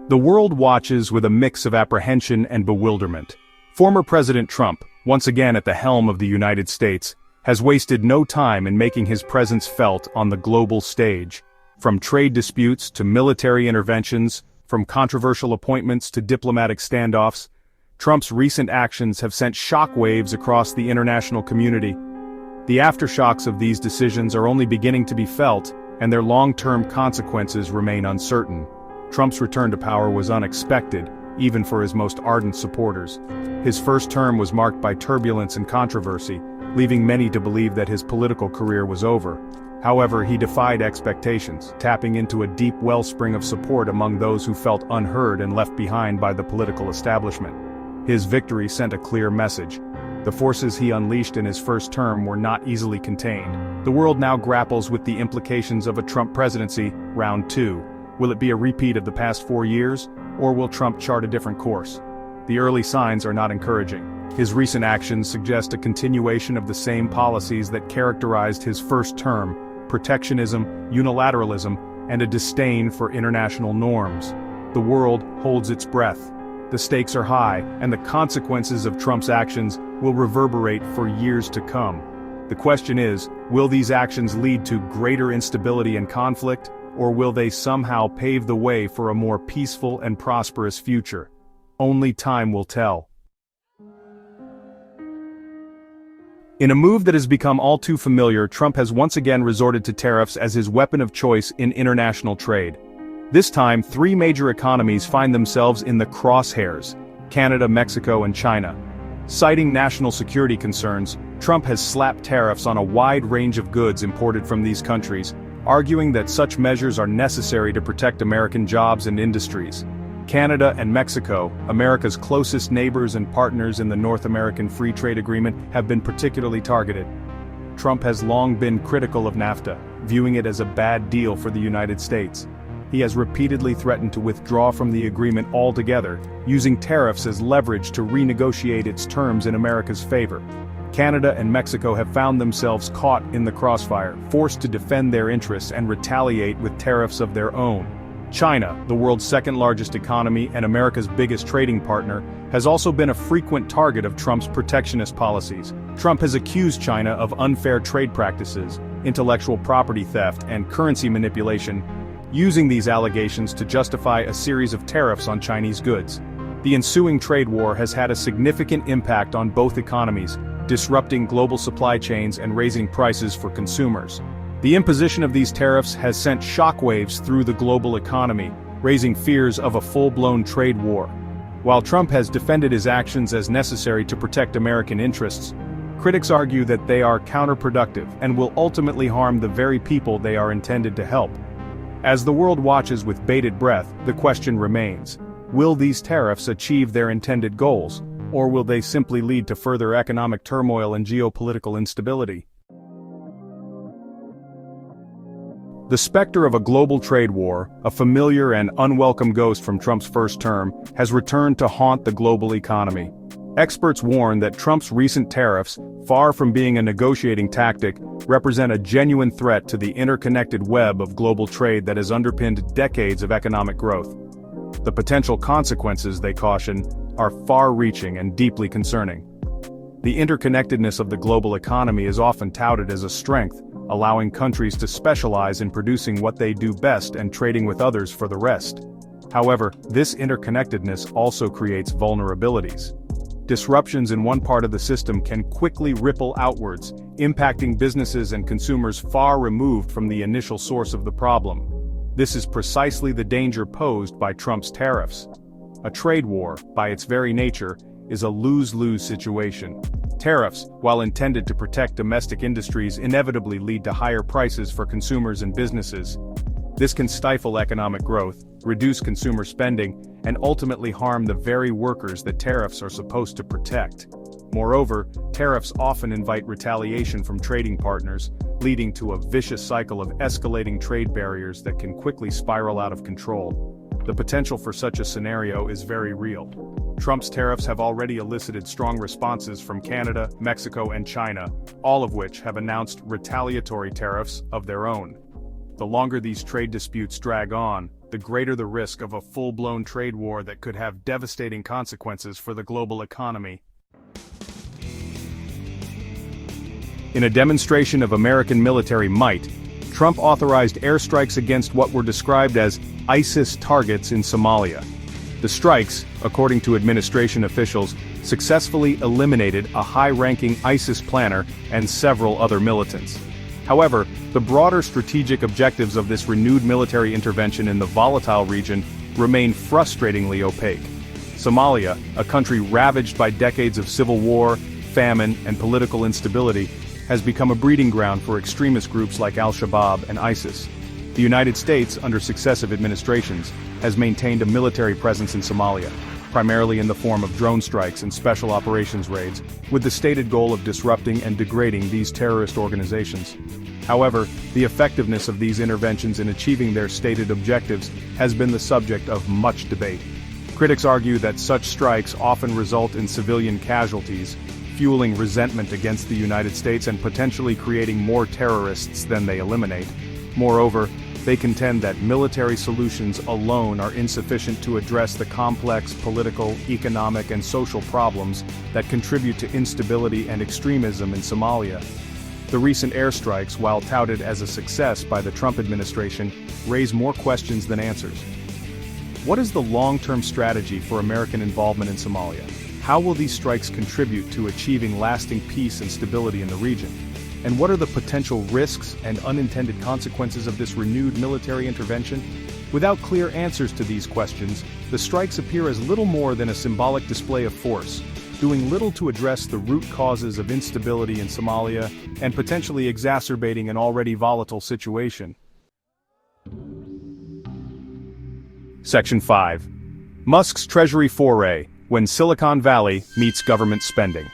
The world watches with a mix of apprehension and bewilderment. Former President Trump, once again at the helm of the United States, has wasted no time in making his presence felt on the global stage. From trade disputes to military interventions, from controversial appointments to diplomatic standoffs, Trump's recent actions have sent shockwaves across the international community. The aftershocks of these decisions are only beginning to be felt, and their long-term consequences remain uncertain. Trump's return to power was unexpected, even for his most ardent supporters. His first term was marked by turbulence and controversy, leaving many to believe that his political career was over. However, he defied expectations, tapping into a deep wellspring of support among those who felt unheard and left behind by the political establishment. His victory sent a clear message. The forces he unleashed in his first term were not easily contained. The world now grapples with the implications of a Trump presidency, round 2. Will it be a repeat of the past 4 years, or will Trump chart a different course? The early signs are not encouraging. His recent actions suggest a continuation of the same policies that characterized his first term: protectionism, unilateralism, and a disdain for international norms. The world holds its breath. The stakes are high, and the consequences of Trump's actions will reverberate for years to come. The question is, will these actions lead to greater instability and conflict, or will they somehow pave the way for a more peaceful and prosperous future? Only time will tell. In a move that has become all too familiar, Trump has once again resorted to tariffs as his weapon of choice in international trade. This time, 3 major economies find themselves in the crosshairs: Canada, Mexico, and China. Citing national security concerns, Trump has slapped tariffs on a wide range of goods imported from these countries, arguing that such measures are necessary to protect American jobs and industries. Canada and Mexico, America's closest neighbors and partners in the North American Free Trade Agreement, have been particularly targeted. Trump has long been critical of NAFTA, viewing it as a bad deal for the United States. He has repeatedly threatened to withdraw from the agreement altogether, using tariffs as leverage to renegotiate its terms in America's favor. Canada and Mexico have found themselves caught in the crossfire, forced to defend their interests and retaliate with tariffs of their own. China, the world's second-largest economy and America's biggest trading partner, has also been a frequent target of Trump's protectionist policies. Trump has accused China of unfair trade practices, intellectual property theft, and currency manipulation, using these allegations to justify a series of tariffs on Chinese goods. The ensuing trade war has had a significant impact on both economies, disrupting global supply chains and raising prices for consumers. The imposition of these tariffs has sent shockwaves through the global economy, raising fears of a full-blown trade war. While Trump has defended his actions as necessary to protect American interests, critics argue that they are counterproductive and will ultimately harm the very people they are intended to help. As the world watches with bated breath, the question remains: will these tariffs achieve their intended goals, or will they simply lead to further economic turmoil and geopolitical instability? The specter of a global trade war, a familiar and unwelcome ghost from Trump's first term, has returned to haunt the global economy. Experts warn that Trump's recent tariffs, far from being a negotiating tactic, represent a genuine threat to the interconnected web of global trade that has underpinned decades of economic growth. The potential consequences, they caution, are far-reaching and deeply concerning. The interconnectedness of the global economy is often touted as a strength, allowing countries to specialize in producing what they do best and trading with others for the rest. However, this interconnectedness also creates vulnerabilities. Disruptions in one part of the system can quickly ripple outwards, impacting businesses and consumers far removed from the initial source of the problem. This is precisely the danger posed by Trump's tariffs. A trade war, by its very nature, is a lose-lose situation. Tariffs, while intended to protect domestic industries, inevitably lead to higher prices for consumers and businesses. This can stifle economic growth, reduce consumer spending, and ultimately harm the very workers that tariffs are supposed to protect. Moreover, tariffs often invite retaliation from trading partners, leading to a vicious cycle of escalating trade barriers that can quickly spiral out of control. The potential for such a scenario is very real. Trump's tariffs have already elicited strong responses from Canada, Mexico, and China, all of which have announced retaliatory tariffs of their own. The longer these trade disputes drag on, the greater the risk of a full-blown trade war that could have devastating consequences for the global economy. In a demonstration of American military might, Trump authorized airstrikes against what were described as ISIS targets in Somalia. The strikes, according to administration officials, successfully eliminated a high-ranking ISIS planner and several other militants. However, the broader strategic objectives of this renewed military intervention in the volatile region remain frustratingly opaque. Somalia, a country ravaged by decades of civil war, famine, and political instability, has become a breeding ground for extremist groups like Al-Shabaab and ISIS. The United States, under successive administrations, has maintained a military presence in Somalia, primarily in the form of drone strikes and special operations raids, with the stated goal of disrupting and degrading these terrorist organizations. However, the effectiveness of these interventions in achieving their stated objectives has been the subject of much debate. Critics argue that such strikes often result in civilian casualties, fueling resentment against the United States and potentially creating more terrorists than they eliminate. Moreover, they contend that military solutions alone are insufficient to address the complex political, economic, and social problems that contribute to instability and extremism in Somalia. The recent airstrikes, while touted as a success by the Trump administration, raise more questions than answers. What is the long-term strategy for American involvement in Somalia? How will these strikes contribute to achieving lasting peace and stability in the region? And what are the potential risks and unintended consequences of this renewed military intervention? Without clear answers to these questions, the strikes appear as little more than a symbolic display of force, doing little to address the root causes of instability in Somalia and potentially exacerbating an already volatile situation. Section 5. Musk's Treasury foray, when Silicon Valley meets government spending.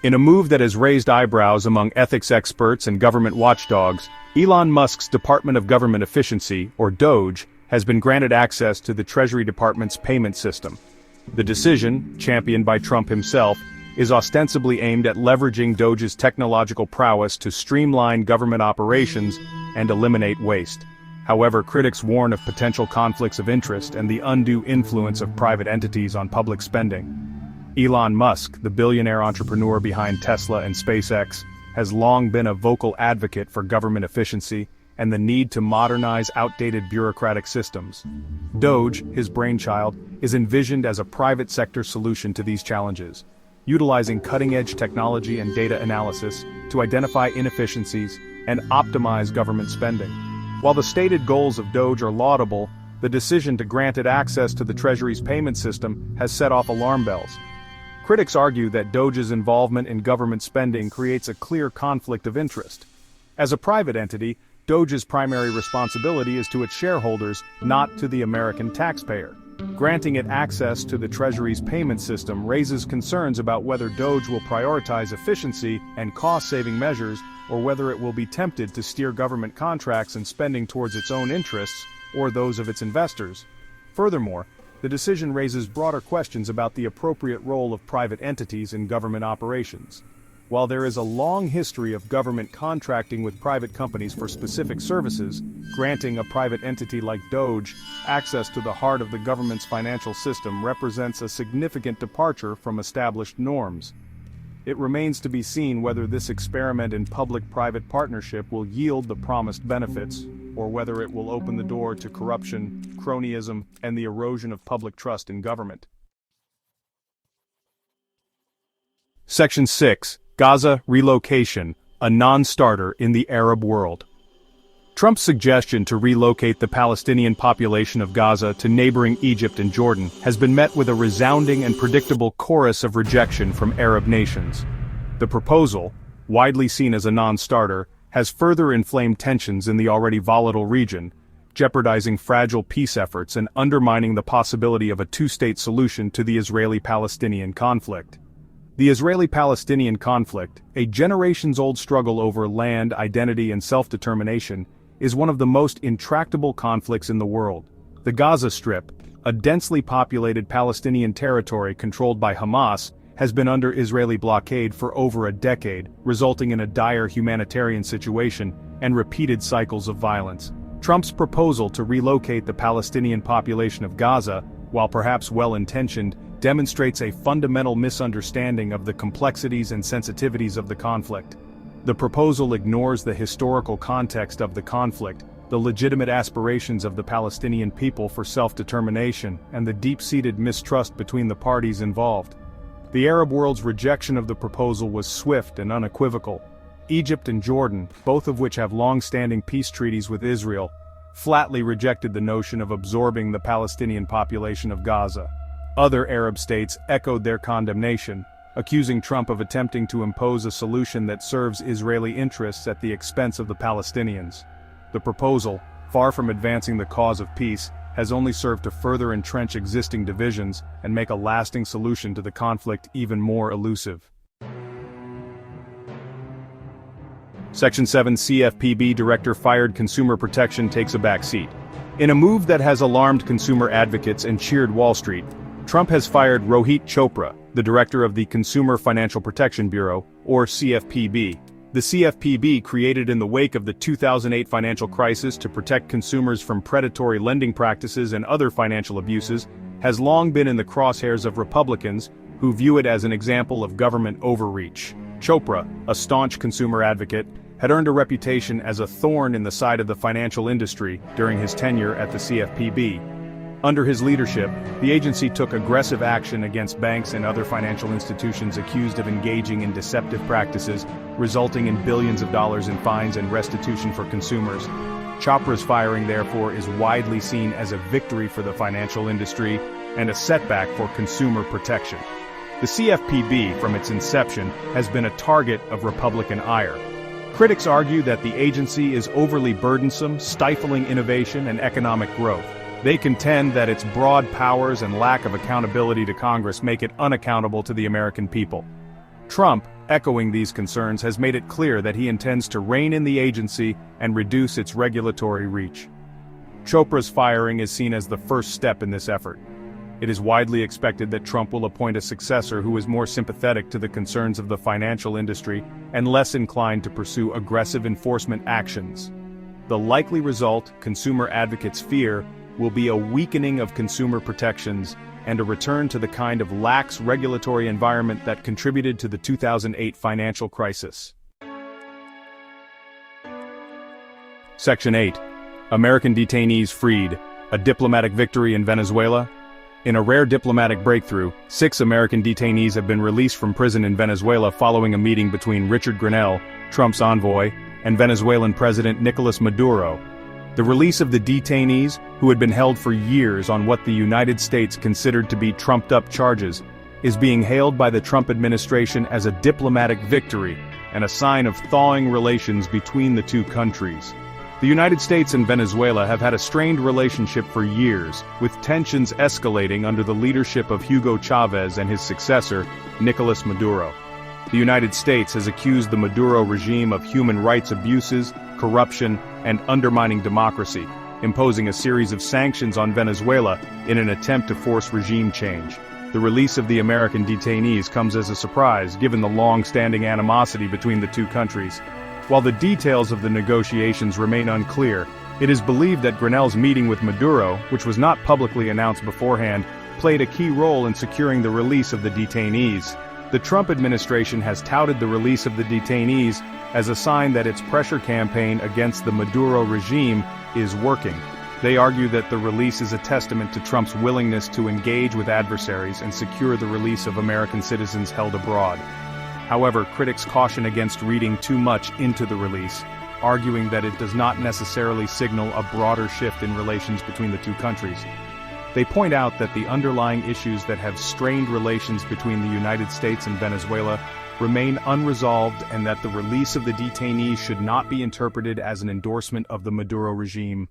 In a move that has raised eyebrows among ethics experts and government watchdogs, Elon Musk's Department of Government Efficiency, or DOGE, has been granted access to the Treasury Department's payment system. The decision, championed by Trump himself, is ostensibly aimed at leveraging DOGE's technological prowess to streamline government operations and eliminate waste. However, critics warn of potential conflicts of interest and the undue influence of private entities on public spending. Elon Musk, the billionaire entrepreneur behind Tesla and SpaceX, has long been a vocal advocate for government efficiency and the need to modernize outdated bureaucratic systems. DOGE, his brainchild, is envisioned as a private sector solution to these challenges, utilizing cutting-edge technology and data analysis to identify inefficiencies and optimize government spending. While the stated goals of DOGE are laudable, the decision to grant it access to the Treasury's payment system has set off alarm bells. Critics argue that DOGE's involvement in government spending creates a clear conflict of interest. As a private entity, DOGE's primary responsibility is to its shareholders, not to the American taxpayer. Granting it access to the Treasury's payment system raises concerns about whether DOGE will prioritize efficiency and cost-saving measures, or whether it will be tempted to steer government contracts and spending towards its own interests or those of its investors. Furthermore, the decision raises broader questions about the appropriate role of private entities in government operations. While there is a long history of government contracting with private companies for specific services, granting a private entity like DOGE access to the heart of the government's financial system represents a significant departure from established norms. It remains to be seen whether this experiment in public-private partnership will yield the promised benefits, or whether it will open the door to corruption, cronyism, and the erosion of public trust in government. Section 6. Gaza relocation, a non-starter in the Arab world. Trump's suggestion to relocate the Palestinian population of Gaza to neighboring Egypt and Jordan has been met with a resounding and predictable chorus of rejection from Arab nations. The proposal, widely seen as a non-starter, has further inflamed tensions in the already volatile region, jeopardizing fragile peace efforts and undermining the possibility of a two-state solution to the Israeli-Palestinian conflict. The Israeli-Palestinian conflict, a generations-old struggle over land, identity, and self-determination, is one of the most intractable conflicts in the world. The Gaza Strip, a densely populated Palestinian territory controlled by Hamas, has been under Israeli blockade for over a decade, resulting in a dire humanitarian situation and repeated cycles of violence. Trump's proposal to relocate the Palestinian population of Gaza, while perhaps well-intentioned, demonstrates a fundamental misunderstanding of the complexities and sensitivities of the conflict. The proposal ignores the historical context of the conflict, the legitimate aspirations of the Palestinian people for self-determination, and the deep-seated mistrust between the parties involved. The Arab world's rejection of the proposal was swift and unequivocal. Egypt and Jordan, both of which have long-standing peace treaties with Israel, flatly rejected the notion of absorbing the Palestinian population of Gaza. Other Arab states echoed their condemnation, accusing Trump of attempting to impose a solution that serves Israeli interests at the expense of the Palestinians. The proposal, far from advancing the cause of peace, has only served to further entrench existing divisions and make a lasting solution to the conflict even more elusive. Section 7 CFPB Director fired Consumer Protection takes a back seat. In a move that has alarmed consumer advocates and cheered Wall Street, Trump has fired Rohit Chopra, the director of the Consumer Financial Protection Bureau, or CFPB. The CFPB, created in the wake of the 2008 financial crisis to protect consumers from predatory lending practices and other financial abuses, has long been in the crosshairs of Republicans, who view it as an example of government overreach. Chopra, a staunch consumer advocate, had earned a reputation as a thorn in the side of the financial industry during his tenure at the CFPB. Under his leadership, the agency took aggressive action against banks and other financial institutions accused of engaging in deceptive practices, resulting in billions of dollars in fines and restitution for consumers. Chopra's firing, therefore, is widely seen as a victory for the financial industry and a setback for consumer protection. The CFPB, from its inception, has been a target of Republican ire. Critics argue that the agency is overly burdensome, stifling innovation and economic growth. They contend that its broad powers and lack of accountability to Congress make it unaccountable to the American people. Trump, echoing these concerns, has made it clear that he intends to rein in the agency and reduce its regulatory reach. Chopra's firing is seen as the first step in this effort. It is widely expected that Trump will appoint a successor who is more sympathetic to the concerns of the financial industry and less inclined to pursue aggressive enforcement actions. The likely result, consumer advocates fear, will be a weakening of consumer protections and a return to the kind of lax regulatory environment that contributed to the 2008 financial crisis. Section 8. American detainees freed, a diplomatic victory in Venezuela. In a rare diplomatic breakthrough, 6 American detainees have been released from prison in Venezuela following a meeting between Richard Grenell, Trump's envoy, and Venezuelan President Nicolas Maduro. The release of the detainees, who had been held for years on what the United States considered to be trumped-up charges, is being hailed by the Trump administration as a diplomatic victory and a sign of thawing relations between the two countries. The United States and Venezuela have had a strained relationship for years, with tensions escalating under the leadership of Hugo Chavez and his successor, Nicolas Maduro. The United States has accused the Maduro regime of human rights abuses, corruption, and undermining democracy, imposing a series of sanctions on Venezuela in an attempt to force regime change. The release of the American detainees comes as a surprise given the long-standing animosity between the two countries. While the details of the negotiations remain unclear, it is believed that Grenell's meeting with Maduro, which was not publicly announced beforehand, played a key role in securing the release of the detainees. The Trump administration has touted the release of the detainees as a sign that its pressure campaign against the Maduro regime is working. They argue that the release is a testament to Trump's willingness to engage with adversaries and secure the release of American citizens held abroad. However, critics caution against reading too much into the release, arguing that it does not necessarily signal a broader shift in relations between the two countries. They point out that the underlying issues that have strained relations between the United States and Venezuela remain unresolved and that the release of the detainees should not be interpreted as an endorsement of the Maduro regime.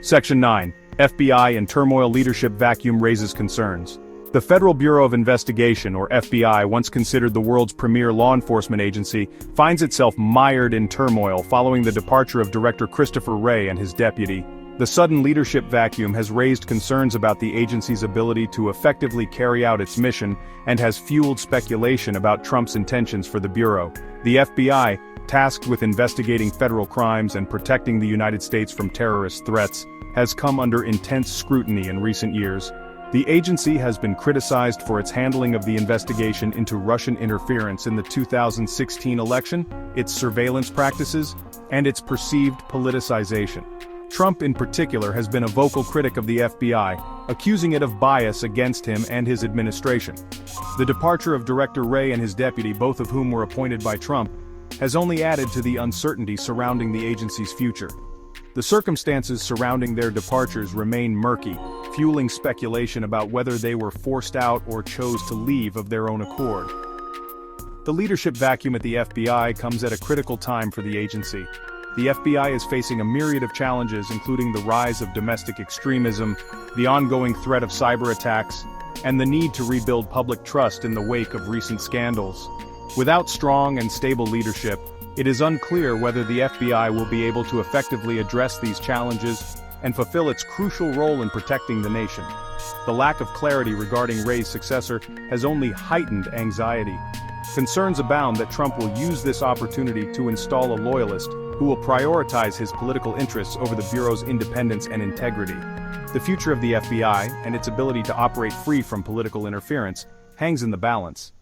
Section 9. FBI in turmoil leadership vacuum raises concerns. The Federal Bureau of Investigation, or FBI, once considered the world's premier law enforcement agency, finds itself mired in turmoil following the departure of Director Christopher Wray and his deputy. The sudden leadership vacuum has raised concerns about the agency's ability to effectively carry out its mission and has fueled speculation about Trump's intentions for the Bureau. The FBI, tasked with investigating federal crimes and protecting the United States from terrorist threats, has come under intense scrutiny in recent years. The agency has been criticized for its handling of the investigation into Russian interference in the 2016 election, its surveillance practices, and its perceived politicization. Trump in particular has been a vocal critic of the FBI, accusing it of bias against him and his administration. The departure of Director Wray and his deputy, both of whom were appointed by Trump, has only added to the uncertainty surrounding the agency's future. The circumstances surrounding their departures remain murky, fueling speculation about whether they were forced out or chose to leave of their own accord. The leadership vacuum at the FBI comes at a critical time for the agency. The FBI is facing a myriad of challenges, including the rise of domestic extremism, the ongoing threat of cyber attacks, and the need to rebuild public trust in the wake of recent scandals. Without strong and stable leadership, it is unclear whether the FBI will be able to effectively address these challenges and fulfill its crucial role in protecting the nation. The lack of clarity regarding Wray's successor has only heightened anxiety. Concerns abound that Trump will use this opportunity to install a loyalist who will prioritize his political interests over the Bureau's independence and integrity. The future of the FBI, and its ability to operate free from political interference, hangs in the balance.